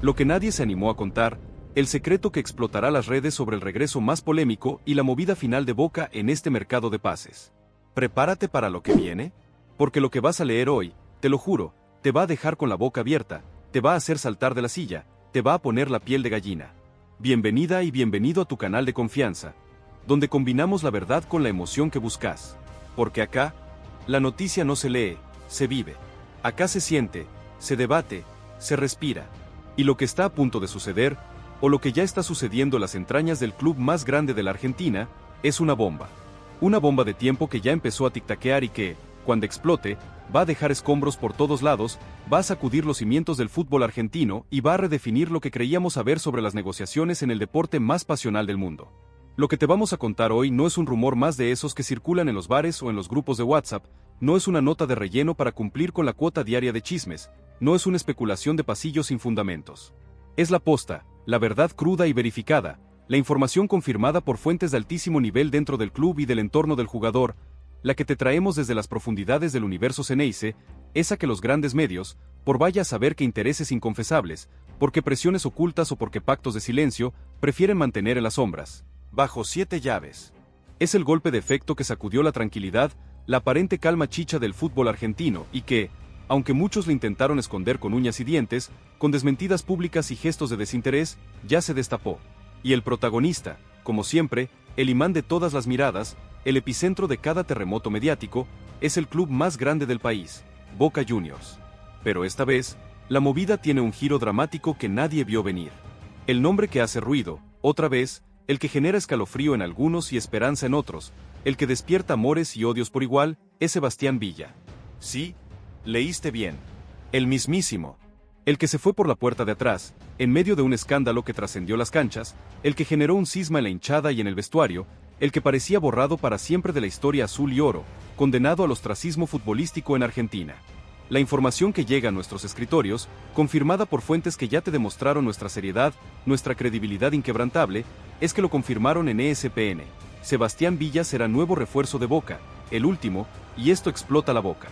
Lo que nadie se animó a contar, el secreto que explotará las redes sobre el regreso más polémico y la movida final de Boca en este mercado de pases. Prepárate para lo que viene, porque lo que vas a leer hoy, te lo juro, te va a dejar con la boca abierta, te va a hacer saltar de la silla, te va a poner la piel de gallina. Bienvenida y bienvenido a tu canal de confianza, donde combinamos la verdad con la emoción que buscas. Porque acá, la noticia no se lee, se vive. Acá se siente, se debate, se respira. Y lo que está a punto de suceder, o lo que ya está sucediendo en las entrañas del club más grande de la Argentina, es una bomba. Una bomba de tiempo que ya empezó a tic-taquear y que, cuando explote, va a dejar escombros por todos lados, va a sacudir los cimientos del fútbol argentino y va a redefinir lo que creíamos saber sobre las negociaciones en el deporte más pasional del mundo. Lo que te vamos a contar hoy no es un rumor más de esos que circulan en los bares o en los grupos de WhatsApp, no es una nota de relleno para cumplir con la cuota diaria de chismes, no es una especulación de pasillos sin fundamentos. Es la posta, la verdad cruda y verificada, la información confirmada por fuentes de altísimo nivel dentro del club y del entorno del jugador, la que te traemos desde las profundidades del universo Ceneice, esa que los grandes medios, por vaya a saber que intereses inconfesables, porque presiones ocultas o porque pactos de silencio, prefieren mantener en las sombras, bajo 7 llaves. Es el golpe de efecto que sacudió la tranquilidad, la aparente calma chicha del fútbol argentino y que, aunque muchos le intentaron esconder con uñas y dientes, con desmentidas públicas y gestos de desinterés, ya se destapó. Y el protagonista, como siempre, el imán de todas las miradas, el epicentro de cada terremoto mediático, es el club más grande del país, Boca Juniors. Pero esta vez, la movida tiene un giro dramático que nadie vio venir. El nombre que hace ruido, otra vez, el que genera escalofrío en algunos y esperanza en otros, el que despierta amores y odios por igual, es Sebastián Villa. Sí, leíste bien. El mismísimo. El que se fue por la puerta de atrás, en medio de un escándalo que trascendió las canchas, el que generó un cisma en la hinchada y en el vestuario, el que parecía borrado para siempre de la historia azul y oro, condenado al ostracismo futbolístico en Argentina. La información que llega a nuestros escritorios, confirmada por fuentes que ya te demostraron nuestra seriedad, nuestra credibilidad inquebrantable, es que lo confirmaron en ESPN. Sebastián Villa será nuevo refuerzo de Boca, el último, y esto explota la boca.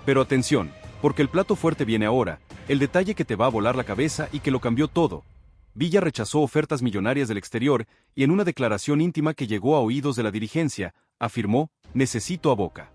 Pero atención, porque el plato fuerte viene ahora, el detalle que te va a volar la cabeza y que lo cambió todo. Villa rechazó ofertas millonarias del exterior y en una declaración íntima que llegó a oídos de la dirigencia, afirmó, necesito a Boca.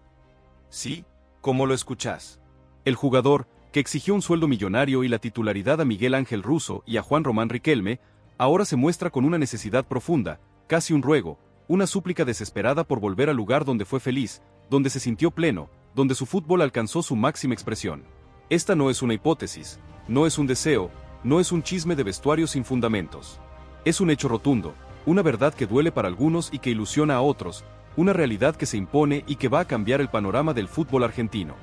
Sí, como lo escuchás. El jugador, que exigió un sueldo millonario y la titularidad a Miguel Ángel Russo y a Juan Román Riquelme, ahora se muestra con una necesidad profunda, casi un ruego, una súplica desesperada por volver al lugar donde fue feliz, donde se sintió pleno, donde su fútbol alcanzó su máxima expresión. Esta no es una hipótesis, no es un deseo, no es un chisme de vestuario sin fundamentos. Es un hecho rotundo, una verdad que duele para algunos y que ilusiona a otros, una realidad que se impone y que va a cambiar el panorama del fútbol argentino.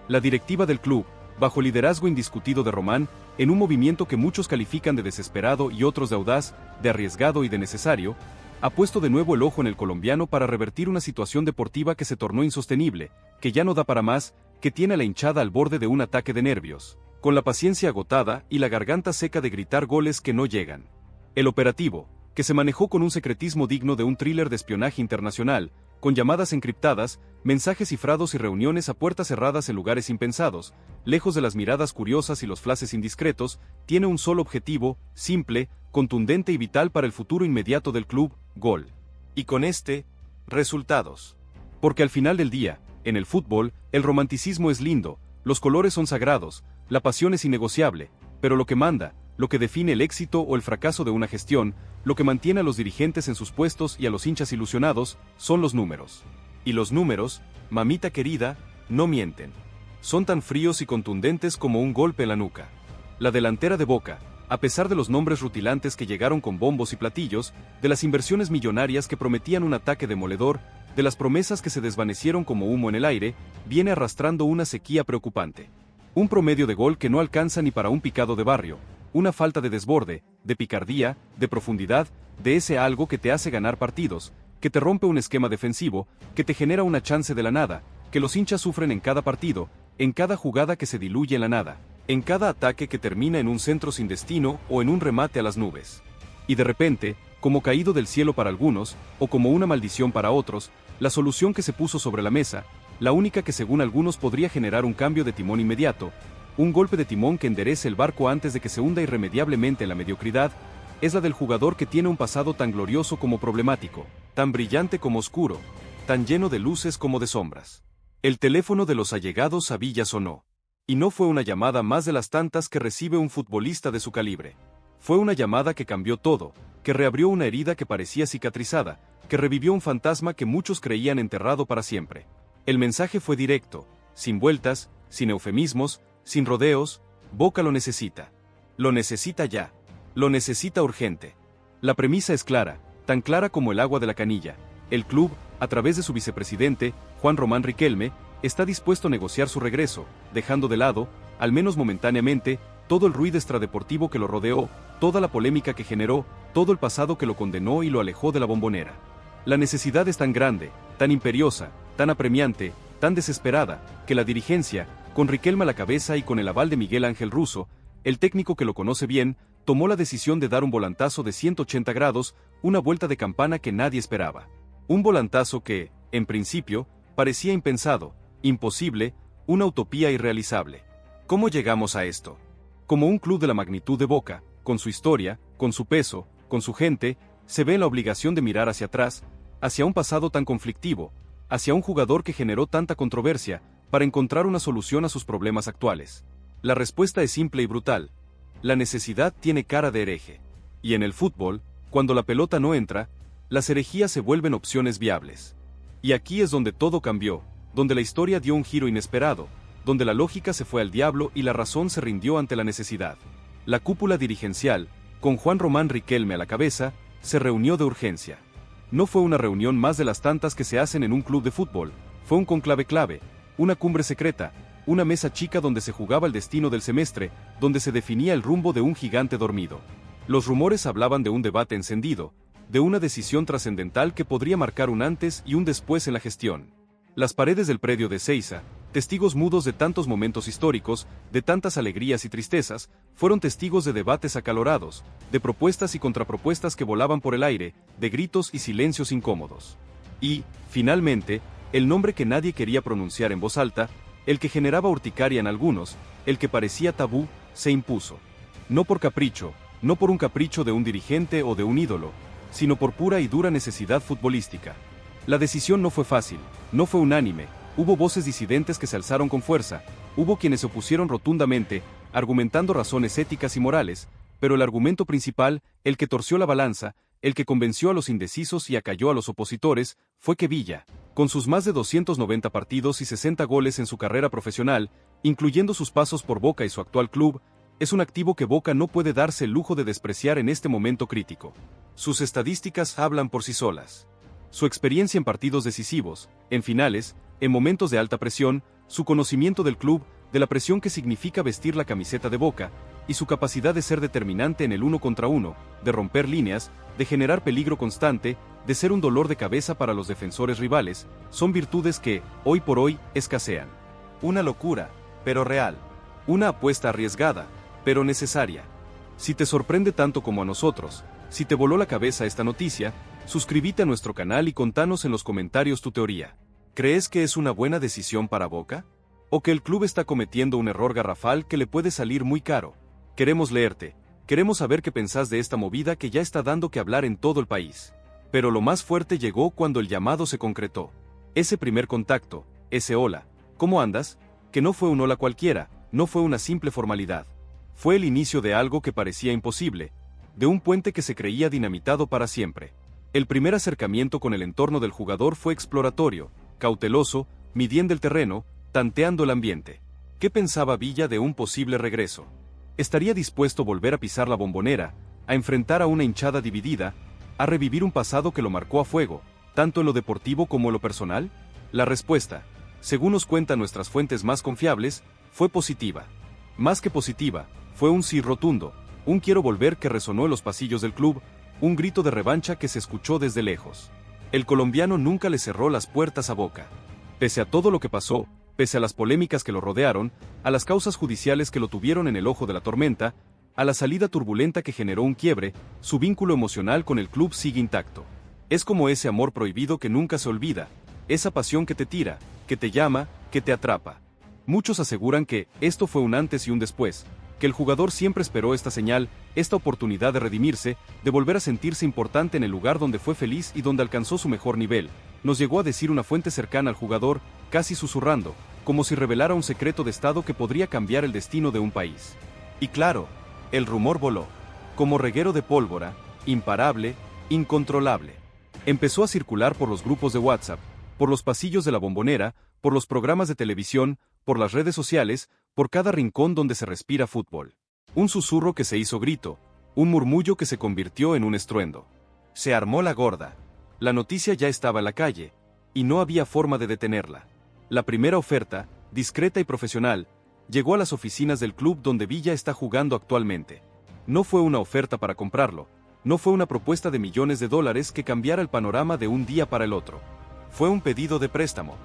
La directiva del club, bajo liderazgo indiscutido de Román, en un movimiento que muchos califican de desesperado y otros de audaz, de arriesgado y de necesario, ha puesto de nuevo el ojo en el colombiano para revertir una situación deportiva que se tornó insostenible, que ya no da para más, que tiene a la hinchada al borde de un ataque de nervios, con la paciencia agotada y la garganta seca de gritar goles que no llegan. El operativo, que se manejó con un secretismo digno de un thriller de espionaje internacional, con llamadas encriptadas, mensajes cifrados y reuniones a puertas cerradas en lugares impensados, lejos de las miradas curiosas y los flashes indiscretos, tiene un solo objetivo, simple, contundente y vital para el futuro inmediato del club, gol. Y con este, resultados. Porque al final del día, en el fútbol, el romanticismo es lindo, los colores son sagrados, la pasión es innegociable, pero lo que manda, lo que define el éxito o el fracaso de una gestión, lo que mantiene a los dirigentes en sus puestos y a los hinchas ilusionados, son los números. Y los números, mamita querida, no mienten. Son tan fríos y contundentes como un golpe en la nuca. La delantera de Boca, a pesar de los nombres rutilantes que llegaron con bombos y platillos, de las inversiones millonarias que prometían un ataque demoledor, de las promesas que se desvanecieron como humo en el aire, viene arrastrando una sequía preocupante. Un promedio de gol que no alcanza ni para un picado de barrio, una falta de desborde, de picardía, de profundidad, de ese algo que te hace ganar partidos, que te rompe un esquema defensivo, que te genera una chance de la nada, que los hinchas sufren en cada partido, en cada jugada que se diluye en la nada, en cada ataque que termina en un centro sin destino o en un remate a las nubes. Y de repente, como caído del cielo para algunos, o como una maldición para otros, la solución que se puso sobre la mesa, la única que según algunos podría generar un cambio de timón inmediato, un golpe de timón que enderece el barco antes de que se hunda irremediablemente en la mediocridad, es la del jugador que tiene un pasado tan glorioso como problemático, tan brillante como oscuro, tan lleno de luces como de sombras. El teléfono de los allegados a Villa sonó. Y no fue una llamada más de las tantas que recibe un futbolista de su calibre. Fue una llamada que cambió todo, que reabrió una herida que parecía cicatrizada, que revivió un fantasma que muchos creían enterrado para siempre. El mensaje fue directo, sin vueltas, sin eufemismos, sin rodeos: Boca lo necesita. Lo necesita ya. Lo necesita urgente. La premisa es clara, tan clara como el agua de la canilla. El club, a través de su vicepresidente, Juan Román Riquelme, está dispuesto a negociar su regreso, dejando de lado, al menos momentáneamente, todo el ruido extradeportivo que lo rodeó, toda la polémica que generó, todo el pasado que lo condenó y lo alejó de la Bombonera. La necesidad es tan grande, tan imperiosa, tan apremiante, tan desesperada, que la dirigencia, con Riquelme a la cabeza y con el aval de Miguel Ángel Russo, el técnico que lo conoce bien, tomó la decisión de dar un volantazo de 180 grados, una vuelta de campana que nadie esperaba. Un volantazo que, en principio, parecía impensado, imposible, una utopía irrealizable. ¿Cómo llegamos a esto? Como un club de la magnitud de Boca, con su historia, con su peso, con su gente, se ve en la obligación de mirar hacia atrás, hacia un pasado tan conflictivo, hacia un jugador que generó tanta controversia, para encontrar una solución a sus problemas actuales. La respuesta es simple y brutal. La necesidad tiene cara de hereje. Y en el fútbol, cuando la pelota no entra, las herejías se vuelven opciones viables. Y aquí es donde todo cambió, donde la historia dio un giro inesperado, donde la lógica se fue al diablo y la razón se rindió ante la necesidad. La cúpula dirigencial, con Juan Román Riquelme a la cabeza, se reunió de urgencia. No fue una reunión más de las tantas que se hacen en un club de fútbol, fue un conclave clave, una cumbre secreta, una mesa chica donde se jugaba el destino del semestre, donde se definía el rumbo de un gigante dormido. Los rumores hablaban de un debate encendido, de una decisión trascendental que podría marcar un antes y un después en la gestión. Las paredes del predio de Ezeiza, testigos mudos de tantos momentos históricos, de tantas alegrías y tristezas, fueron testigos de debates acalorados, de propuestas y contrapropuestas que volaban por el aire, de gritos y silencios incómodos. Y, finalmente, el nombre que nadie quería pronunciar en voz alta, el que generaba urticaria en algunos, el que parecía tabú, se impuso. No por capricho, no por un capricho de un dirigente o de un ídolo, sino por pura y dura necesidad futbolística. La decisión no fue fácil, no fue unánime, hubo voces disidentes que se alzaron con fuerza, hubo quienes se opusieron rotundamente, argumentando razones éticas y morales, pero el argumento principal, el que torció la balanza, el que convenció a los indecisos y acalló a los opositores, fue que Villa, con sus más de 290 partidos y 60 goles en su carrera profesional, incluyendo sus pasos por Boca y su actual club, es un activo que Boca no puede darse el lujo de despreciar en este momento crítico. Sus estadísticas hablan por sí solas. Su experiencia en partidos decisivos, en finales, en momentos de alta presión, su conocimiento del club, de la presión que significa vestir la camiseta de Boca, y su capacidad de ser determinante en el uno contra uno, de romper líneas, de generar peligro constante, de ser un dolor de cabeza para los defensores rivales, son virtudes que, hoy por hoy, escasean. Una locura, pero real. Una apuesta arriesgada, pero necesaria. Si te sorprende tanto como a nosotros, si te voló la cabeza esta noticia, suscríbete a nuestro canal y contanos en los comentarios tu teoría. ¿Crees que es una buena decisión para Boca? ¿O que el club está cometiendo un error garrafal que le puede salir muy caro? Queremos leerte, queremos saber qué pensás de esta movida que ya está dando que hablar en todo el país. Pero lo más fuerte llegó cuando el llamado se concretó. Ese primer contacto, ese hola, ¿cómo andas? Que no fue un hola cualquiera, no fue una simple formalidad. Fue el inicio de algo que parecía imposible, de un puente que se creía dinamitado para siempre. El primer acercamiento con el entorno del jugador fue exploratorio, cauteloso, midiendo el terreno, tanteando el ambiente. ¿Qué pensaba Villa de un posible regreso? ¿Estaría dispuesto a volver a pisar la Bombonera, a enfrentar a una hinchada dividida, a revivir un pasado que lo marcó a fuego, tanto en lo deportivo como en lo personal? La respuesta, según nos cuentan nuestras fuentes más confiables, fue positiva. Más que positiva, fue un sí rotundo, un quiero volver que resonó en los pasillos del club, un grito de revancha que se escuchó desde lejos. El colombiano nunca le cerró las puertas a Boca. Pese a todo lo que pasó, pese a las polémicas que lo rodearon, a las causas judiciales que lo tuvieron en el ojo de la tormenta, a la salida turbulenta que generó un quiebre, su vínculo emocional con el club sigue intacto. Es como ese amor prohibido que nunca se olvida, esa pasión que te tira, que te llama, que te atrapa. Muchos aseguran que esto fue un antes y un después, que el jugador siempre esperó esta señal, esta oportunidad de redimirse, de volver a sentirse importante en el lugar donde fue feliz y donde alcanzó su mejor nivel, nos llegó a decir una fuente cercana al jugador, casi susurrando, como si revelara un secreto de estado que podría cambiar el destino de un país. Y claro, el rumor voló, como reguero de pólvora, imparable, incontrolable. Empezó a circular por los grupos de WhatsApp, por los pasillos de la Bombonera, por los programas de televisión, por las redes sociales, por cada rincón donde se respira fútbol. Un susurro que se hizo grito, un murmullo que se convirtió en un estruendo. Se armó la gorda. La noticia ya estaba en la calle, y no había forma de detenerla. La primera oferta, discreta y profesional, llegó a las oficinas del club donde Villa está jugando actualmente. No fue una oferta para comprarlo, no fue una propuesta de millones de dólares que cambiara el panorama de un día para el otro. Fue un pedido de préstamo.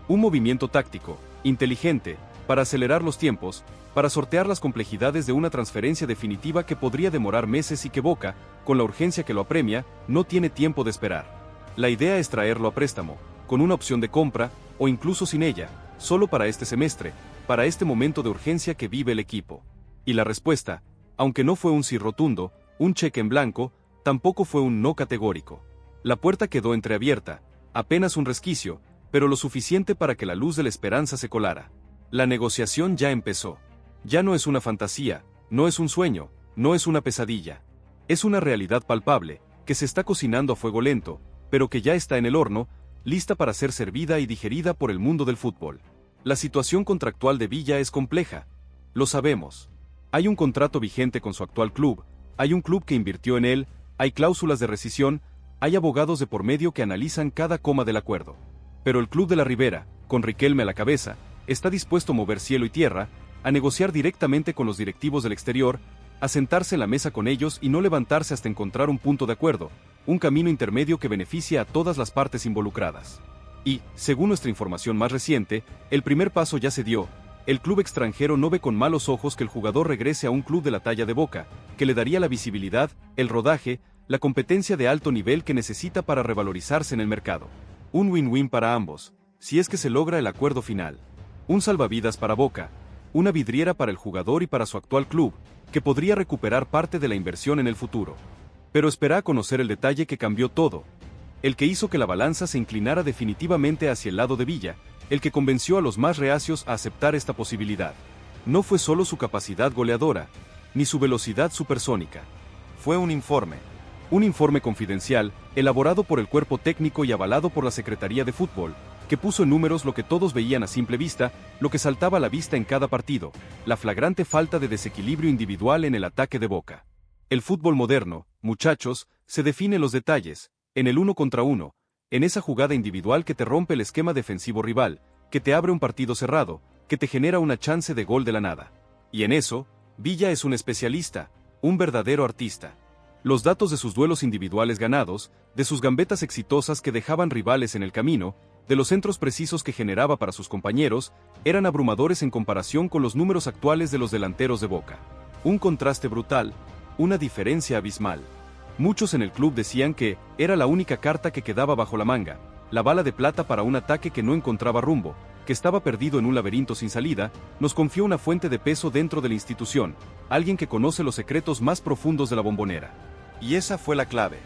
Un movimiento táctico, inteligente, para acelerar los tiempos, para sortear las complejidades de una transferencia definitiva que podría demorar meses y que Boca, con la urgencia que lo apremia, no tiene tiempo de esperar. La idea es traerlo a préstamo, con una opción de compra, o incluso sin ella, solo para este semestre, para este momento de urgencia que vive el equipo. Y la respuesta, aunque no fue un sí rotundo, un cheque en blanco, tampoco fue un no categórico. La puerta quedó entreabierta, apenas un resquicio, pero lo suficiente para que la luz de la esperanza se colara. La negociación ya empezó. Ya no es una fantasía, no es un sueño, no es una pesadilla. Es una realidad palpable, que se está cocinando a fuego lento, pero que ya está en el horno, lista para ser servida y digerida por el mundo del fútbol. La situación contractual de Villa es compleja. Lo sabemos. Hay un contrato vigente con su actual club, hay un club que invirtió en él, hay cláusulas de rescisión, hay abogados de por medio que analizan cada coma del acuerdo. Pero el club de la Ribera, con Riquelme a la cabeza, está dispuesto a mover cielo y tierra, a negociar directamente con los directivos del exterior, a sentarse en la mesa con ellos y no levantarse hasta encontrar un punto de acuerdo, un camino intermedio que beneficie a todas las partes involucradas. Y, según nuestra información más reciente, el primer paso ya se dio. El club extranjero no ve con malos ojos que el jugador regrese a un club de la talla de Boca, que le daría la visibilidad, el rodaje, la competencia de alto nivel que necesita para revalorizarse en el mercado. Un win-win para ambos, si es que se logra el acuerdo final. Un salvavidas para Boca, una vidriera para el jugador y para su actual club, que podría recuperar parte de la inversión en el futuro. Pero espera a conocer el detalle que cambió todo, el que hizo que la balanza se inclinara definitivamente hacia el lado de Villa, el que convenció a los más reacios a aceptar esta posibilidad. No fue solo su capacidad goleadora, ni su velocidad supersónica. Fue un informe confidencial, elaborado por el cuerpo técnico y avalado por la Secretaría de Fútbol, que puso en números lo que todos veían a simple vista, lo que saltaba a la vista en cada partido, la flagrante falta de desequilibrio individual en el ataque de Boca. El fútbol moderno, muchachos, se define en los detalles, en el uno contra uno, en esa jugada individual que te rompe el esquema defensivo rival, que te abre un partido cerrado, que te genera una chance de gol de la nada. Y en eso, Villa es un especialista, un verdadero artista. Los datos de sus duelos individuales ganados, de sus gambetas exitosas que dejaban rivales en el camino, de los centros precisos que generaba para sus compañeros, eran abrumadores en comparación con los números actuales de los delanteros de Boca. Un contraste brutal, una diferencia abismal. Muchos en el club decían que era la única carta que quedaba bajo la manga, la bala de plata para un ataque que no encontraba rumbo, que estaba perdido en un laberinto sin salida, nos confió una fuente de peso dentro de la institución, alguien que conoce los secretos más profundos de la Bombonera. Y esa fue la clave.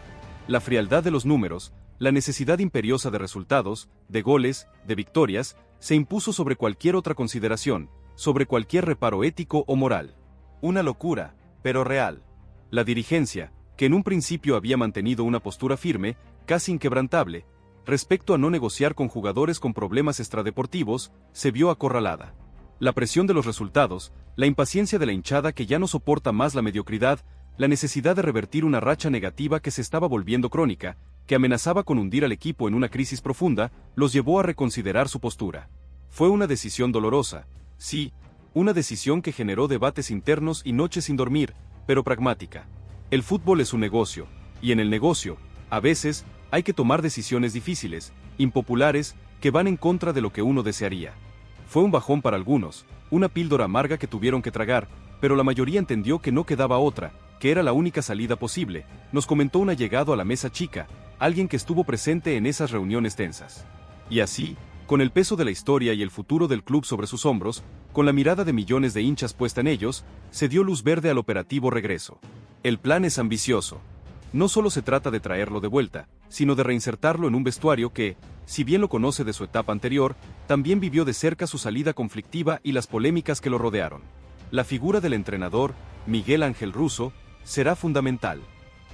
La frialdad de los números, la necesidad imperiosa de resultados, de goles, de victorias, se impuso sobre cualquier otra consideración, sobre cualquier reparo ético o moral. Una locura, pero real. La dirigencia, que en un principio había mantenido una postura firme, casi inquebrantable, respecto a no negociar con jugadores con problemas extradeportivos, se vio acorralada. La presión de los resultados, la impaciencia de la hinchada que ya no soporta más la mediocridad, la necesidad de revertir una racha negativa que se estaba volviendo crónica, que amenazaba con hundir al equipo en una crisis profunda, los llevó a reconsiderar su postura. Fue una decisión dolorosa, sí, una decisión que generó debates internos y noches sin dormir, pero pragmática. El fútbol es un negocio, y en el negocio, a veces, hay que tomar decisiones difíciles, impopulares, que van en contra de lo que uno desearía. Fue un bajón para algunos, una píldora amarga que tuvieron que tragar, pero la mayoría entendió que no quedaba otra, que era la única salida posible, nos comentó un allegado a la mesa chica, alguien que estuvo presente en esas reuniones tensas. Y así, Con el peso de la historia y el futuro del club sobre sus hombros, con la mirada de millones de hinchas puesta en ellos, se dio luz verde al operativo regreso. El plan es ambicioso. No solo se trata de traerlo de vuelta, sino de reinsertarlo en un vestuario que, si bien lo conoce de su etapa anterior, también vivió de cerca su salida conflictiva y las polémicas que lo rodearon. La figura del entrenador, Miguel Ángel Russo, será fundamental.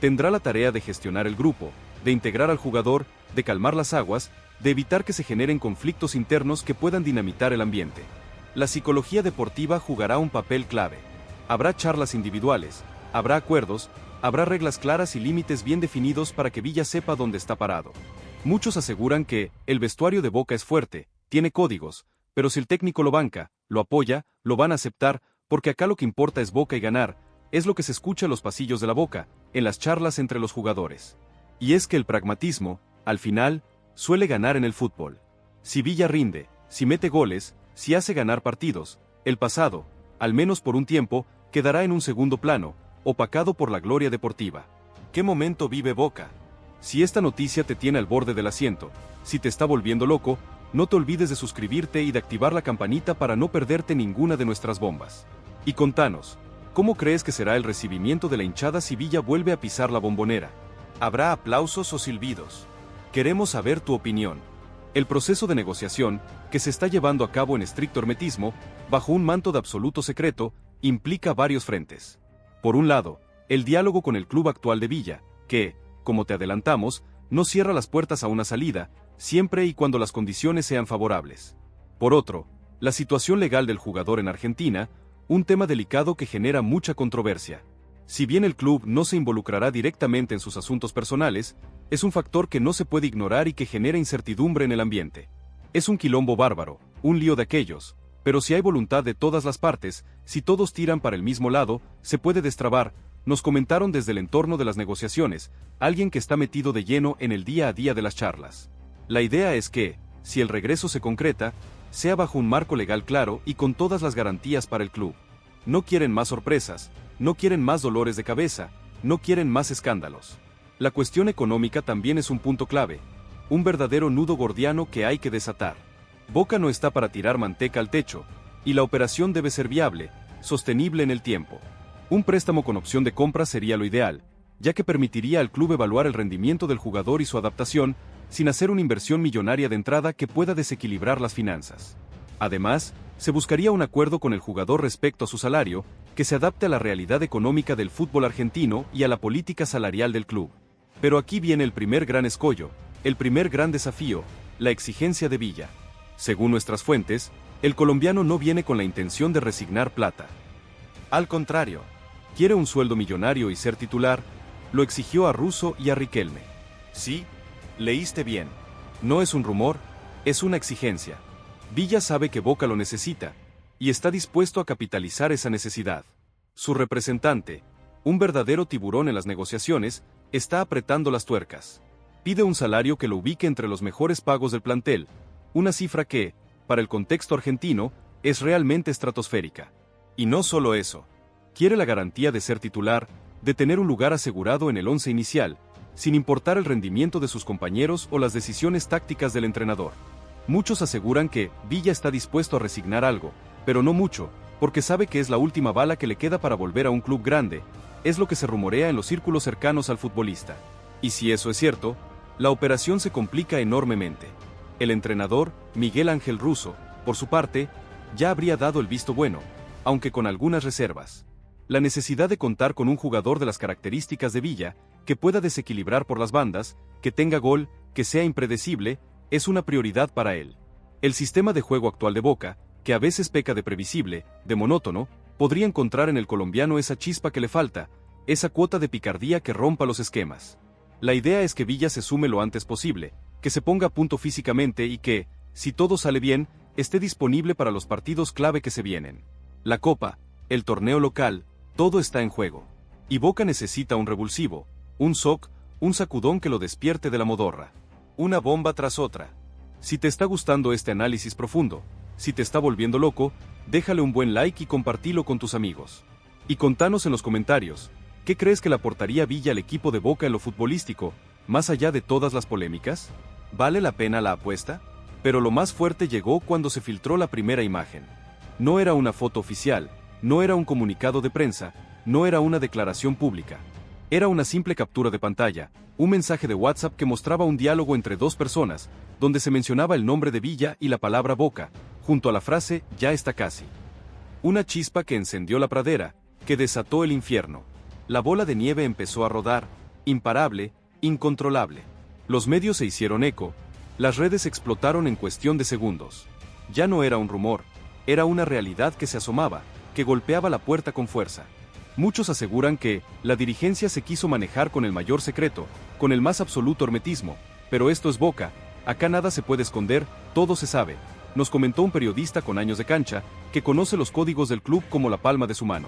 Tendrá la tarea de gestionar el grupo, de integrar al jugador, de calmar las aguas, de evitar que se generen conflictos internos que puedan dinamitar el ambiente. La psicología deportiva jugará un papel clave. Habrá charlas individuales, habrá acuerdos, habrá reglas claras y límites bien definidos para que Villa sepa dónde está parado. Muchos aseguran que el vestuario de Boca es fuerte, tiene códigos, pero si el técnico lo banca, lo apoya, lo van a aceptar, porque acá lo que importa es Boca y ganar, es lo que se escucha en los pasillos de la Boca, en las charlas entre los jugadores. Y es que el pragmatismo, al final, suele ganar en el fútbol. Si Villa rinde, si mete goles, si hace ganar partidos, el pasado, al menos por un tiempo, quedará en un segundo plano, opacado por la gloria deportiva. ¿Qué momento vive Boca? Si esta noticia te tiene al borde del asiento, si te está volviendo loco, no te olvides de suscribirte y de activar la campanita para no perderte ninguna de nuestras bombas. Y contanos, ¿cómo crees que será el recibimiento de la hinchada si Villa vuelve a pisar la Bombonera? ¿Habrá aplausos o silbidos? Queremos saber tu opinión. El proceso de negociación, que se está llevando a cabo en estricto hermetismo, bajo un manto de absoluto secreto, implica varios frentes. Por un lado, el diálogo con el club actual de Villa, que, como te adelantamos, no cierra las puertas a una salida, siempre y cuando las condiciones sean favorables. Por otro, la situación legal del jugador en Argentina, un tema delicado que genera mucha controversia. Si bien el club no se involucrará directamente en sus asuntos personales, es un factor que no se puede ignorar y que genera incertidumbre en el ambiente. Es un quilombo bárbaro, un lío de aquellos, pero si hay voluntad de todas las partes, si todos tiran para el mismo lado, se puede destrabar, nos comentaron desde el entorno de las negociaciones, alguien que está metido de lleno en el día a día de las charlas. La idea es que, si el regreso se concreta, sea bajo un marco legal claro y con todas las garantías para el club. No quieren más sorpresas, no quieren más dolores de cabeza, no quieren más escándalos. La cuestión económica también es un punto clave, un verdadero nudo gordiano que hay que desatar. Boca no está para tirar manteca al techo, y la operación debe ser viable, sostenible en el tiempo. Un préstamo con opción de compra sería lo ideal, ya que permitiría al club evaluar el rendimiento del jugador y su adaptación, sin hacer una inversión millonaria de entrada que pueda desequilibrar las finanzas. Además, se buscaría un acuerdo con el jugador respecto a su salario, que se adapte a la realidad económica del fútbol argentino y a la política salarial del club. Pero aquí viene el primer gran escollo, el primer gran desafío, la exigencia de Villa. Según nuestras fuentes, el colombiano no viene con la intención de resignar plata. Al contrario, quiere un sueldo millonario y ser titular, lo exigió a Russo y a Riquelme. Sí, leíste bien. No es un rumor, es una exigencia. Villa sabe que Boca lo necesita, y está dispuesto a capitalizar esa necesidad. Su representante, un verdadero tiburón en las negociaciones, está apretando las tuercas. Pide un salario que lo ubique entre los mejores pagos del plantel, una cifra que, para el contexto argentino, es realmente estratosférica. Y no solo eso. Quiere la garantía de ser titular, de tener un lugar asegurado en el once inicial, sin importar el rendimiento de sus compañeros o las decisiones tácticas del entrenador. Muchos aseguran que Villa está dispuesto a resignar algo, pero no mucho, porque sabe que es la última bala que le queda para volver a un club grande, es lo que se rumorea en los círculos cercanos al futbolista. Y si eso es cierto, la operación se complica enormemente. El entrenador, Miguel Ángel Russo, por su parte, ya habría dado el visto bueno, aunque con algunas reservas. La necesidad de contar con un jugador de las características de Villa, que pueda desequilibrar por las bandas, que tenga gol, que sea impredecible, es una prioridad para él. El sistema de juego actual de Boca, que a veces peca de previsible, de monótono, podría encontrar en el colombiano esa chispa que le falta, esa cuota de picardía que rompa los esquemas. La idea es que Villa se sume lo antes posible, que se ponga a punto físicamente y que, si todo sale bien, esté disponible para los partidos clave que se vienen. La Copa, el torneo local, todo está en juego. Y Boca necesita un revulsivo, un shock, un sacudón que lo despierte de la modorra. Una bomba tras otra. Si te está gustando este análisis profundo, si te está volviendo loco, déjale un buen like y compartilo con tus amigos. Y contanos en los comentarios, ¿qué crees que le aportaría Villa al equipo de Boca en lo futbolístico, más allá de todas las polémicas? ¿Vale la pena la apuesta? Pero lo más fuerte llegó cuando se filtró la primera imagen. No era una foto oficial, no era un comunicado de prensa, no era una declaración pública. Era una simple captura de pantalla, un mensaje de WhatsApp que mostraba un diálogo entre dos personas, donde se mencionaba el nombre de Villa y la palabra Boca, junto a la frase "ya está casi". Una chispa que encendió la pradera, que desató el infierno. La bola de nieve empezó a rodar, imparable, incontrolable. Los medios se hicieron eco, las redes explotaron en cuestión de segundos. Ya no era un rumor, era una realidad que se asomaba, que golpeaba la puerta con fuerza. Muchos aseguran que la dirigencia se quiso manejar con el mayor secreto, con el más absoluto hermetismo, pero esto es Boca, acá nada se puede esconder, todo se sabe, nos comentó un periodista con años de cancha, que conoce los códigos del club como la palma de su mano.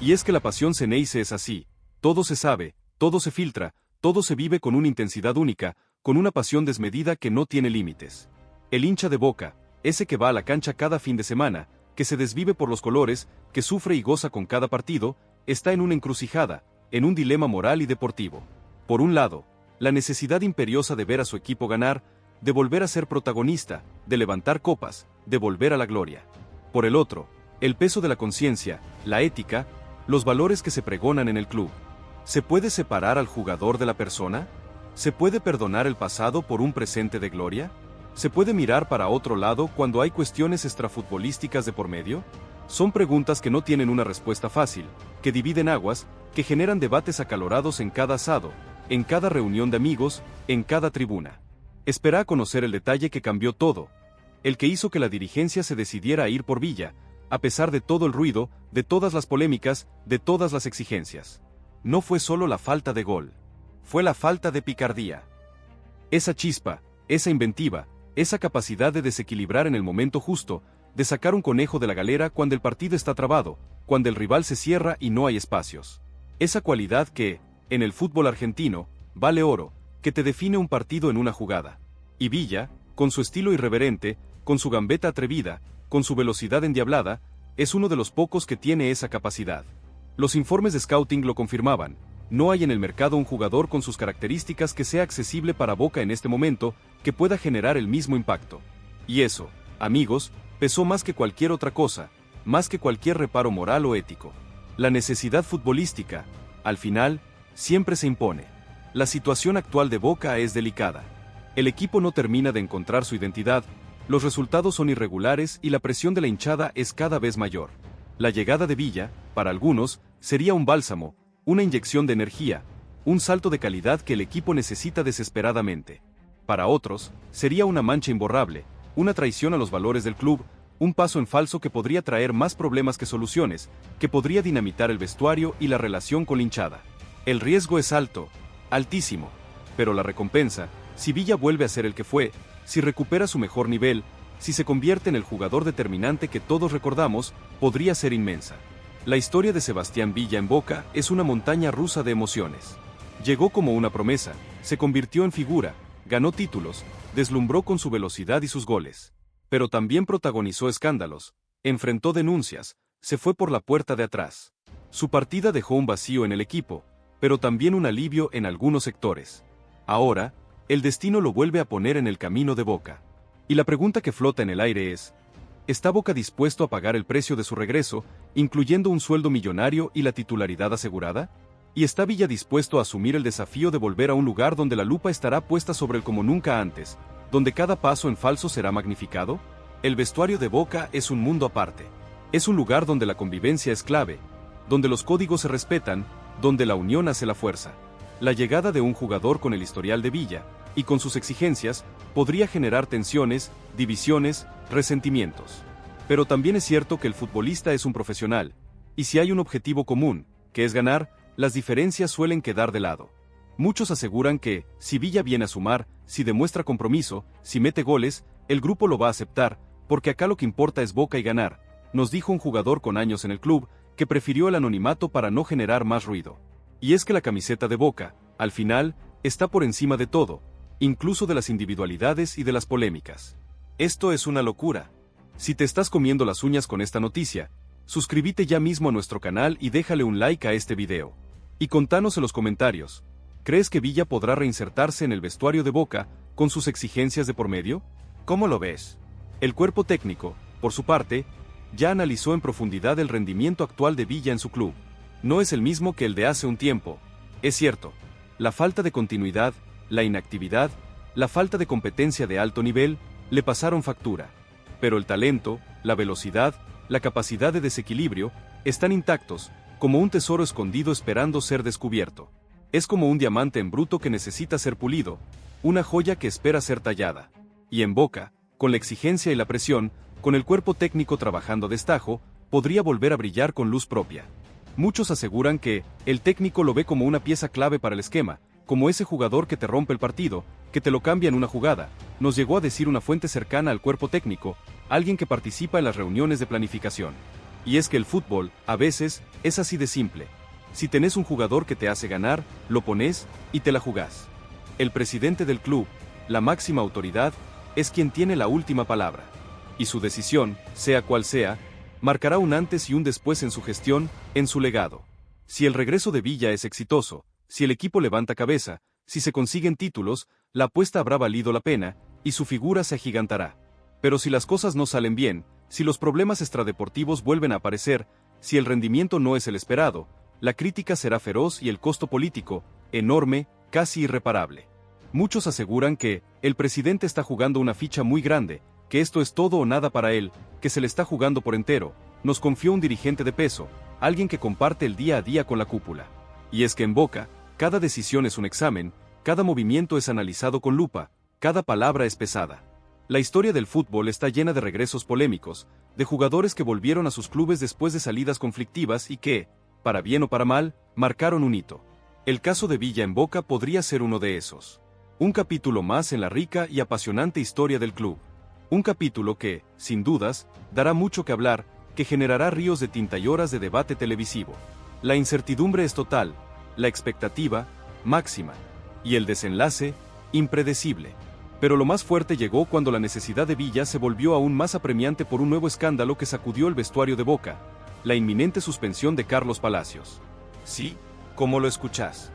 Y es que la pasión Ceneice es así, todo se sabe, todo se filtra, todo se vive con una intensidad única, con una pasión desmedida que no tiene límites. El hincha de Boca, ese que va a la cancha cada fin de semana, que se desvive por los colores, que sufre y goza con cada partido, está en una encrucijada, en un dilema moral y deportivo. Por un lado, la necesidad imperiosa de ver a su equipo ganar, de volver a ser protagonista, de levantar copas, de volver a la gloria. Por el otro, el peso de la conciencia, la ética, los valores que se pregonan en el club. ¿Se puede separar al jugador de la persona? ¿Se puede perdonar el pasado por un presente de gloria? ¿Se puede mirar para otro lado cuando hay cuestiones extrafutbolísticas de por medio? Son preguntas que no tienen una respuesta fácil, que dividen aguas, que generan debates acalorados en cada asado, en cada reunión de amigos, en cada tribuna. Espera a conocer el detalle que cambió todo, el que hizo que la dirigencia se decidiera a ir por Villa, a pesar de todo el ruido, de todas las polémicas, de todas las exigencias. No fue solo la falta de gol, fue la falta de picardía. Esa chispa, esa inventiva, esa capacidad de desequilibrar en el momento justo, de sacar un conejo de la galera cuando el partido está trabado, cuando el rival se cierra y no hay espacios. Esa cualidad que, en el fútbol argentino, vale oro, que te define un partido en una jugada. Y Villa, con su estilo irreverente, con su gambeta atrevida, con su velocidad endiablada, es uno de los pocos que tiene esa capacidad. Los informes de scouting lo confirmaban. No hay en el mercado un jugador con sus características que sea accesible para Boca en este momento, que pueda generar el mismo impacto. Y eso, amigos, pesó más que cualquier otra cosa, más que cualquier reparo moral o ético. La necesidad futbolística, al final, siempre se impone. La situación actual de Boca es delicada. El equipo no termina de encontrar su identidad, los resultados son irregulares y la presión de la hinchada es cada vez mayor. La llegada de Villa, para algunos, sería un bálsamo, una inyección de energía, un salto de calidad que el equipo necesita desesperadamente. Para otros, sería una mancha imborrable, una traición a los valores del club, un paso en falso que podría traer más problemas que soluciones, que podría dinamitar el vestuario y la relación con la hinchada. El riesgo es alto, altísimo, pero la recompensa, si Villa vuelve a ser el que fue, si recupera su mejor nivel, si se convierte en el jugador determinante que todos recordamos, podría ser inmensa. La historia de Sebastián Villa en Boca es una montaña rusa de emociones. Llegó como una promesa, se convirtió en figura, ganó títulos, deslumbró con su velocidad y sus goles. Pero también protagonizó escándalos, enfrentó denuncias, se fue por la puerta de atrás. Su partida dejó un vacío en el equipo, pero también un alivio en algunos sectores. Ahora, el destino lo vuelve a poner en el camino de Boca. Y la pregunta que flota en el aire es: ¿está Boca dispuesto a pagar el precio de su regreso, incluyendo un sueldo millonario y la titularidad asegurada? ¿Y está Villa dispuesto a asumir el desafío de volver a un lugar donde la lupa estará puesta sobre él como nunca antes, donde cada paso en falso será magnificado? El vestuario de Boca es un mundo aparte. Es un lugar donde la convivencia es clave, donde los códigos se respetan, donde la unión hace la fuerza. La llegada de un jugador con el historial de Villa, y con sus exigencias, podría generar tensiones, divisiones, resentimientos. Pero también es cierto que el futbolista es un profesional, y si hay un objetivo común, que es ganar, las diferencias suelen quedar de lado. Muchos aseguran que, si Villa viene a sumar, si demuestra compromiso, si mete goles, el grupo lo va a aceptar, porque acá lo que importa es Boca y ganar, nos dijo un jugador con años en el club, que prefirió el anonimato para no generar más ruido. Y es que la camiseta de Boca, al final, está por encima de todo, incluso de las individualidades y de las polémicas. Esto es una locura. Si te estás comiendo las uñas con esta noticia, suscríbete ya mismo a nuestro canal y déjale un like a este video. Y contanos en los comentarios, ¿crees que Villa podrá reinsertarse en el vestuario de Boca con sus exigencias de por medio? ¿Cómo lo ves? El cuerpo técnico, por su parte, ya analizó en profundidad el rendimiento actual de Villa en su club. No es el mismo que el de hace un tiempo. Es cierto, la falta de continuidad, la inactividad, la falta de competencia de alto nivel, le pasaron factura. Pero el talento, la velocidad, la capacidad de desequilibrio, están intactos, como un tesoro escondido esperando ser descubierto. Es como un diamante en bruto que necesita ser pulido, una joya que espera ser tallada. Y en Boca, con la exigencia y la presión, con el cuerpo técnico trabajando a destajo, podría volver a brillar con luz propia. Muchos aseguran que el técnico lo ve como una pieza clave para el esquema, como ese jugador que te rompe el partido, que te lo cambia en una jugada, nos llegó a decir una fuente cercana al cuerpo técnico, alguien que participa en las reuniones de planificación. Y es que el fútbol, a veces, es así de simple. Si tenés un jugador que te hace ganar, lo pones y te la jugás. El presidente del club, la máxima autoridad, es quien tiene la última palabra. Y su decisión, sea cual sea, marcará un antes y un después en su gestión, en su legado. Si el regreso de Villa es exitoso, si el equipo levanta cabeza, si se consiguen títulos, la apuesta habrá valido la pena, y su figura se agigantará. Pero si las cosas no salen bien, si los problemas extradeportivos vuelven a aparecer, si el rendimiento no es el esperado, la crítica será feroz y el costo político, enorme, casi irreparable. Muchos aseguran que el presidente está jugando una ficha muy grande, que esto es todo o nada para él, que se le está jugando por entero, nos confió un dirigente de peso, alguien que comparte el día a día con la cúpula. Y es que en Boca, cada decisión es un examen, cada movimiento es analizado con lupa, cada palabra es pesada. La historia del fútbol está llena de regresos polémicos, de jugadores que volvieron a sus clubes después de salidas conflictivas y que, para bien o para mal, marcaron un hito. El caso de Villa en Boca podría ser uno de esos. Un capítulo más en la rica y apasionante historia del club. Un capítulo que, sin dudas, dará mucho que hablar, que generará ríos de tinta y horas de debate televisivo. La incertidumbre es total, la expectativa, máxima, y el desenlace, impredecible. Pero lo más fuerte llegó cuando la necesidad de Villa se volvió aún más apremiante por un nuevo escándalo que sacudió el vestuario de Boca, la inminente suspensión de Carlos Palacios. Sí, como lo escuchás.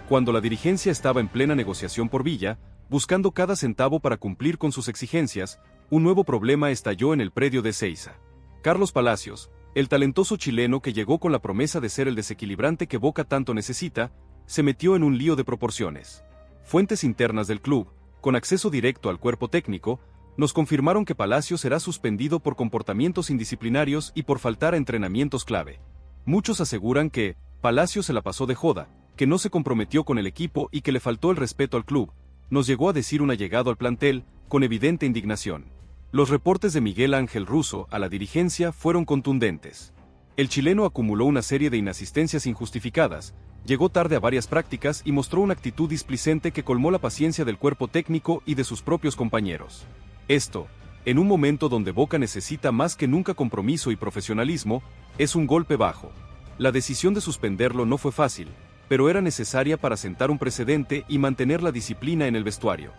Cuando la dirigencia estaba en plena negociación por Villa, buscando cada centavo para cumplir con sus exigencias, un nuevo problema estalló en el predio de Ezeiza. Carlos Palacios, el talentoso chileno que llegó con la promesa de ser el desequilibrante que Boca tanto necesita, se metió en un lío de proporciones. Fuentes internas del club, con acceso directo al cuerpo técnico, nos confirmaron que Palacios será suspendido por comportamientos indisciplinarios y por faltar a entrenamientos clave. Muchos aseguran que Palacios se la pasó de joda, que no se comprometió con el equipo y que le faltó el respeto al club, nos llegó a decir un allegado al plantel, con evidente indignación. Los reportes de Miguel Ángel Russo a la dirigencia fueron contundentes. El chileno acumuló una serie de inasistencias injustificadas, llegó tarde a varias prácticas y mostró una actitud displicente que colmó la paciencia del cuerpo técnico y de sus propios compañeros. Esto, en un momento donde Boca necesita más que nunca compromiso y profesionalismo, es un golpe bajo. La decisión de suspenderlo no fue fácil, pero era necesaria para sentar un precedente y mantener la disciplina en el vestuario.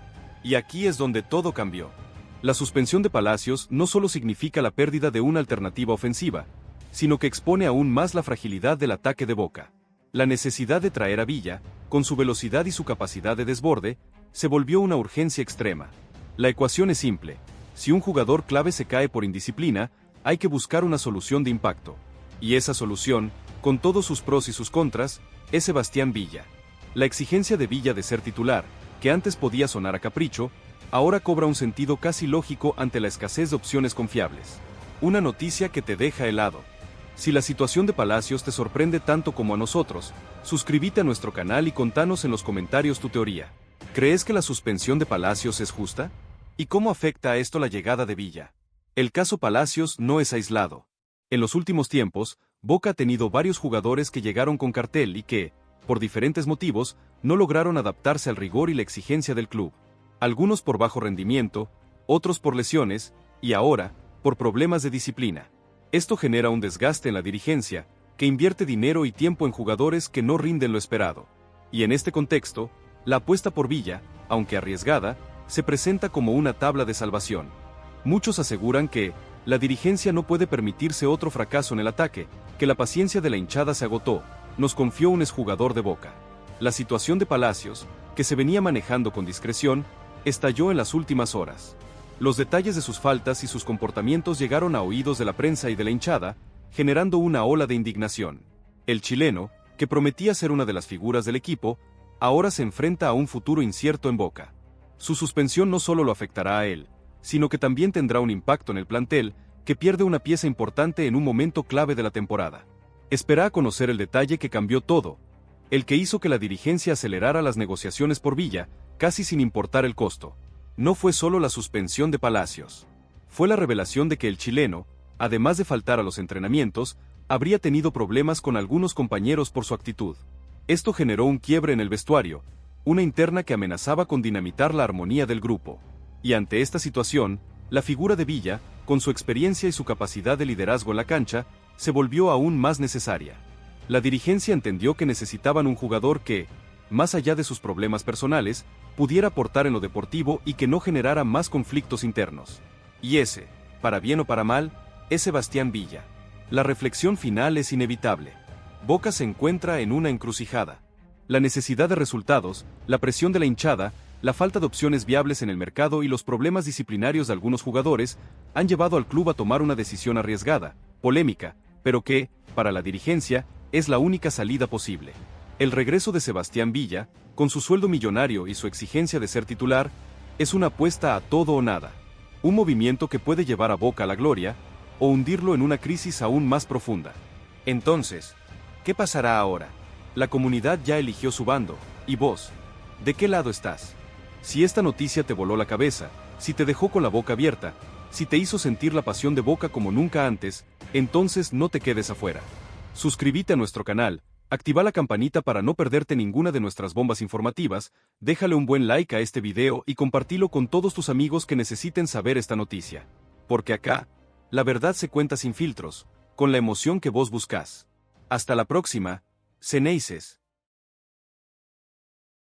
Y aquí es donde todo cambió. La suspensión de Palacios no solo significa la pérdida de una alternativa ofensiva, sino que expone aún más la fragilidad del ataque de Boca. La necesidad de traer a Villa, con su velocidad y su capacidad de desborde, se volvió una urgencia extrema. La ecuación es simple: si un jugador clave se cae por indisciplina, hay que buscar una solución de impacto. Y esa solución, con todos sus pros y sus contras, es Sebastián Villa. La exigencia de Villa de ser titular, que antes podía sonar a capricho, ahora cobra un sentido casi lógico ante la escasez de opciones confiables. Una noticia que te deja helado. Si la situación de Palacios te sorprende tanto como a nosotros, suscríbete a nuestro canal y contanos en los comentarios tu teoría. ¿Crees que la suspensión de Palacios es justa? ¿Y cómo afecta a esto la llegada de Villa? El caso Palacios no es aislado. En los últimos tiempos, Boca ha tenido varios jugadores que llegaron con cartel y que, por diferentes motivos, no lograron adaptarse al rigor y la exigencia del club. Algunos por bajo rendimiento, otros por lesiones, y ahora, por problemas de disciplina. Esto genera un desgaste en la dirigencia, que invierte dinero y tiempo en jugadores que no rinden lo esperado. Y en este contexto, la apuesta por Villa, aunque arriesgada, se presenta como una tabla de salvación. Muchos aseguran que la dirigencia no puede permitirse otro fracaso en el ataque, que la paciencia de la hinchada se agotó, nos confió un exjugador de Boca. La situación de Palacios, que se venía manejando con discreción, estalló en las últimas horas. Los detalles de sus faltas y sus comportamientos llegaron a oídos de la prensa y de la hinchada, generando una ola de indignación. El chileno, que prometía ser una de las figuras del equipo, ahora se enfrenta a un futuro incierto en Boca. Su suspensión no solo lo afectará a él, sino que también tendrá un impacto en el plantel, que pierde una pieza importante en un momento clave de la temporada. Espera a conocer el detalle que cambió todo, el que hizo que la dirigencia acelerara las negociaciones por Villa, casi sin importar el costo. No fue solo la suspensión de Palacios. Fue la revelación de que el chileno, además de faltar a los entrenamientos, habría tenido problemas con algunos compañeros por su actitud. Esto generó un quiebre en el vestuario, una interna que amenazaba con dinamitar la armonía del grupo. Y ante esta situación, la figura de Villa, con su experiencia y su capacidad de liderazgo en la cancha, se volvió aún más necesaria. La dirigencia entendió que necesitaban un jugador que, más allá de sus problemas personales, pudiera aportar en lo deportivo y que no generara más conflictos internos. Y ese, para bien o para mal, es Sebastián Villa. La reflexión final es inevitable. Boca se encuentra en una encrucijada. La necesidad de resultados, la presión de la hinchada, la falta de opciones viables en el mercado y los problemas disciplinarios de algunos jugadores han llevado al club a tomar una decisión arriesgada, polémica, pero que, para la dirigencia, es la única salida posible. El regreso de Sebastián Villa, con su sueldo millonario y su exigencia de ser titular, es una apuesta a todo o nada. Un movimiento que puede llevar a Boca a la gloria, o hundirlo en una crisis aún más profunda. Entonces, ¿qué pasará ahora? La comunidad ya eligió su bando, y vos, ¿de qué lado estás? Si esta noticia te voló la cabeza, si te dejó con la boca abierta, si te hizo sentir la pasión de Boca como nunca antes, entonces no te quedes afuera. Suscríbete a nuestro canal, activa la campanita para no perderte ninguna de nuestras bombas informativas, déjale un buen like a este video y compartilo con todos tus amigos que necesiten saber esta noticia. Porque acá, la verdad se cuenta sin filtros, con la emoción que vos buscás. Hasta la próxima, Ceneices.